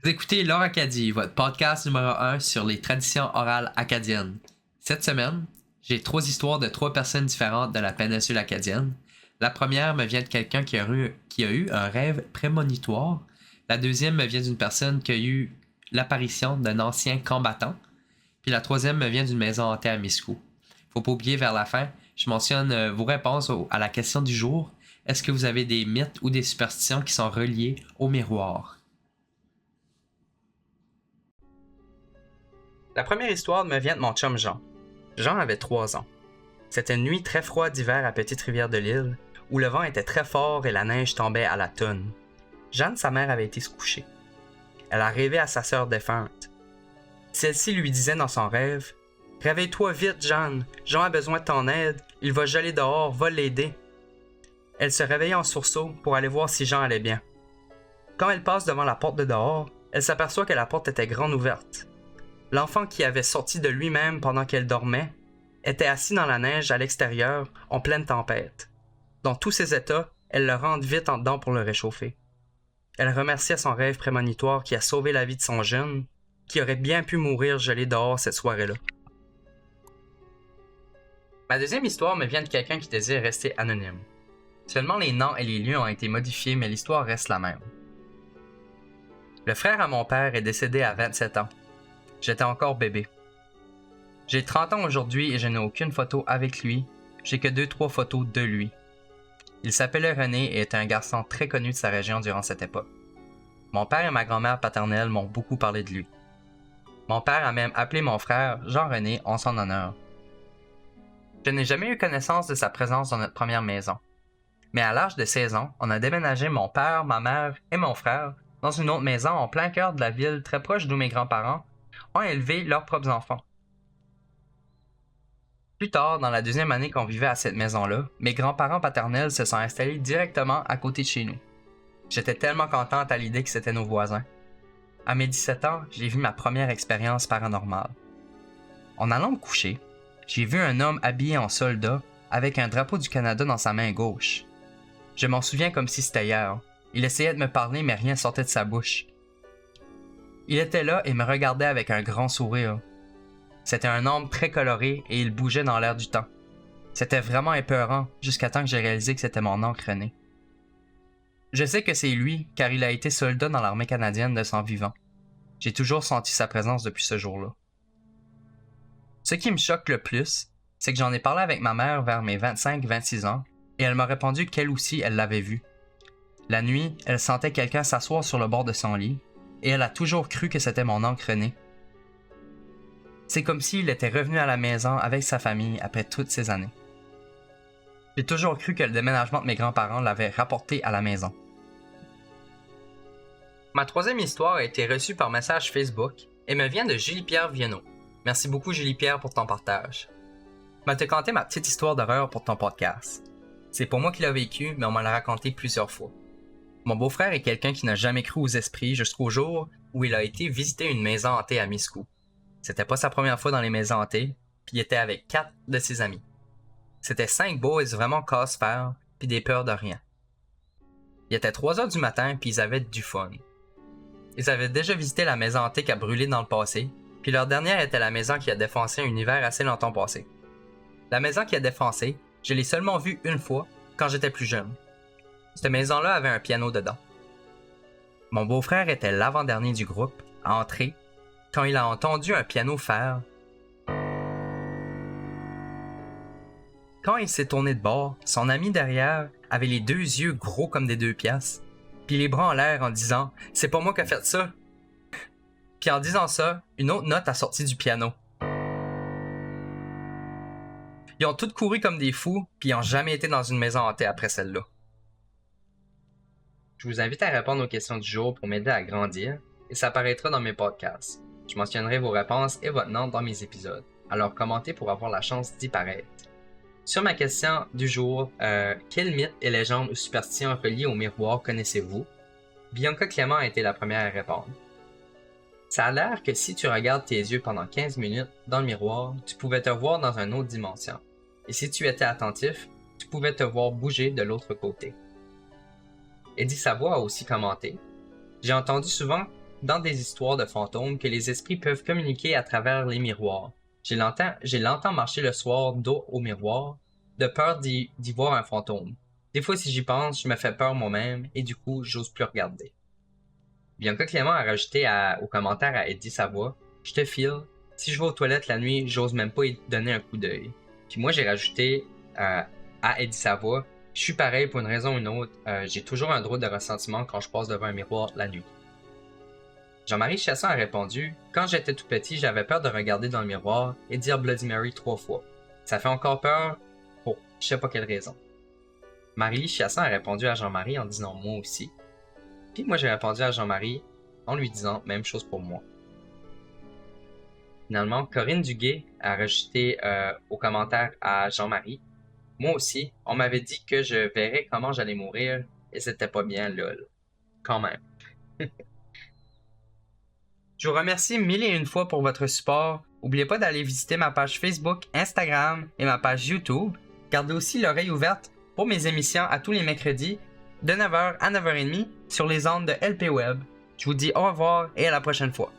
Vous écoutez L'Or Acadie, votre podcast numéro 1 sur les traditions orales acadiennes. Cette semaine, j'ai 3 histoires de 3 personnes différentes de la péninsule acadienne. La première me vient de quelqu'un qui a eu un rêve prémonitoire. La deuxième me vient d'une personne qui a eu l'apparition d'un ancien combattant. Puis la troisième me vient d'une maison hantée à Miscou. Faut pas oublier vers la fin, je mentionne vos réponses à la question du jour. Est-ce que vous avez des mythes ou des superstitions qui sont reliés au miroir? La première histoire me vient de mon chum Jean. Jean avait 3 ans. C'était une nuit très froide d'hiver à Petite-Rivière-de-l'Île, où le vent était très fort et la neige tombait à la tonne. Jeanne, sa mère, avait été se coucher. Elle a rêvé à sa sœur défunte. Celle-ci lui disait dans son rêve « Réveille-toi vite, Jeanne. Jean a besoin de ton aide. Il va geler dehors. Va l'aider. » Elle se réveillait en sursaut pour aller voir si Jean allait bien. Quand elle passe devant la porte de dehors, elle s'aperçoit que la porte était grande ouverte. L'enfant qui avait sorti de lui-même pendant qu'elle dormait était assis dans la neige à l'extérieur en pleine tempête. Dans tous ses états, elle le rentre vite en dedans pour le réchauffer. Elle remerciait son rêve prémonitoire qui a sauvé la vie de son jeune, qui aurait bien pu mourir gelé dehors cette soirée-là. Ma deuxième histoire me vient de quelqu'un qui désire rester anonyme. Seulement les noms et les lieux ont été modifiés, mais l'histoire reste la même. Le frère à mon père est décédé à 27 ans. J'étais encore bébé. J'ai 30 ans aujourd'hui et je n'ai aucune photo avec lui. J'ai que 2-3 photos de lui. Il s'appelait René et était un garçon très connu de sa région durant cette époque. Mon père et ma grand-mère paternelle m'ont beaucoup parlé de lui. Mon père a même appelé mon frère Jean-René en son honneur. Je n'ai jamais eu connaissance de sa présence dans notre première maison. Mais à l'âge de 16 ans, on a déménagé mon père, ma mère et mon frère dans une autre maison en plein cœur de la ville, très proche d'où mes grands-parents ont élevé leurs propres enfants. Plus tard, dans la deuxième année qu'on vivait à cette maison-là, mes grands-parents paternels se sont installés directement à côté de chez nous. J'étais tellement contente à l'idée que c'était nos voisins. À mes 17 ans, j'ai vu ma première expérience paranormale. En allant me coucher, j'ai vu un homme habillé en soldat avec un drapeau du Canada dans sa main gauche. Je m'en souviens comme si c'était hier. Il essayait de me parler mais rien sortait de sa bouche. Il était là et me regardait avec un grand sourire. C'était un homme très coloré et il bougeait dans l'air du temps. C'était vraiment épeurant jusqu'à temps que j'ai réalisé que c'était mon oncle René. Je sais que c'est lui car il a été soldat dans l'armée canadienne de son vivant. J'ai toujours senti sa présence depuis ce jour-là. Ce qui me choque le plus, c'est que j'en ai parlé avec ma mère vers mes 25-26 ans et elle m'a répondu qu'elle aussi elle l'avait vu. La nuit, elle sentait quelqu'un s'asseoir sur le bord de son lit et elle a toujours cru que c'était mon oncle René. C'est comme s'il était revenu à la maison avec sa famille après toutes ces années. J'ai toujours cru que le déménagement de mes grands-parents l'avait rapporté à la maison. Ma troisième histoire a été reçue par message Facebook et me vient de Julie-Pierre Viennot. Merci beaucoup Julie-Pierre pour ton partage. Je vais te conter ma petite histoire d'horreur pour ton podcast. C'est pour moi qui l'a vécu, mais on me l'a raconté plusieurs fois. Mon beau-frère est quelqu'un qui n'a jamais cru aux esprits jusqu'au jour où il a été visiter une maison hantée à Miscou. C'était pas sa première fois dans les maisons hantées, puis il était avec 4 de ses amis. C'était 5 boys vraiment casse-fer, puis des peurs de rien. Il était 3 heures du matin, puis ils avaient du fun. Ils avaient déjà visité la maison hantée qui a brûlé dans le passé, puis leur dernière était la maison qui a défoncé un hiver assez longtemps passé. La maison qui a défoncé, je l'ai seulement vue une fois, quand j'étais plus jeune. Cette maison-là avait un piano dedans. Mon beau-frère était l'avant-dernier du groupe, à entrer, quand il a entendu un piano faire. Quand il s'est tourné de bord, son ami derrière avait les 2 yeux gros comme des 2 piastres, puis les bras en l'air en disant « C'est pas moi qui ai fait ça! » Puis en disant ça, une autre note a sorti du piano. Ils ont tous couru comme des fous, puis ils n'ont jamais été dans une maison hantée après celle-là. Je vous invite à répondre aux questions du jour pour m'aider à grandir, et ça apparaîtra dans mes podcasts. Je mentionnerai vos réponses et votre nom dans mes épisodes, alors commentez pour avoir la chance d'y paraître. Sur ma question du jour, quel mythe et légende ou superstition reliées au miroir connaissez-vous? Bianca Clément a été la première à répondre. Ça a l'air que si tu regardes tes yeux pendant 15 minutes dans le miroir, tu pouvais te voir dans une autre dimension. Et si tu étais attentif, tu pouvais te voir bouger de l'autre côté. Eddie Savoie a aussi commenté. J'ai entendu souvent dans des histoires de fantômes que les esprits peuvent communiquer à travers les miroirs. J'ai longtemps marché le soir dos au miroir, de peur d'y voir un fantôme. Des fois, si j'y pense, je me fais peur moi-même et du coup, j'ose plus regarder. Bianca Clément a rajouté au commentaire à Eddie Savoie, « Je te file, si je vais aux toilettes la nuit, j'ose même pas y donner un coup d'œil. » Puis moi, j'ai rajouté à Eddie Savoie, « Je suis pareil pour une raison ou une autre, j'ai toujours un drôle de ressentiment quand je passe devant un miroir la nuit. » Jean-Marie Chasson a répondu, « Quand j'étais tout petit, j'avais peur de regarder dans le miroir et dire Bloody Mary 3 fois. Ça fait encore peur pour je sais pas quelle raison. » Marie Chasson a répondu à Jean-Marie en disant « Moi aussi. » Puis moi j'ai répondu à Jean-Marie en lui disant « Même chose pour moi. » Finalement, Corinne Duguay a rajouté au commentaire à Jean-Marie, « Moi aussi, on m'avait dit que je verrais comment j'allais mourir et c'était pas bien lol. » Quand même. Je vous remercie mille et une fois pour votre support. N'oubliez pas d'aller visiter ma page Facebook, Instagram et ma page YouTube. Gardez aussi l'oreille ouverte pour mes émissions à tous les mercredis de 9h à 9h30 sur les ondes de LP Web. Je vous dis au revoir et à la prochaine fois.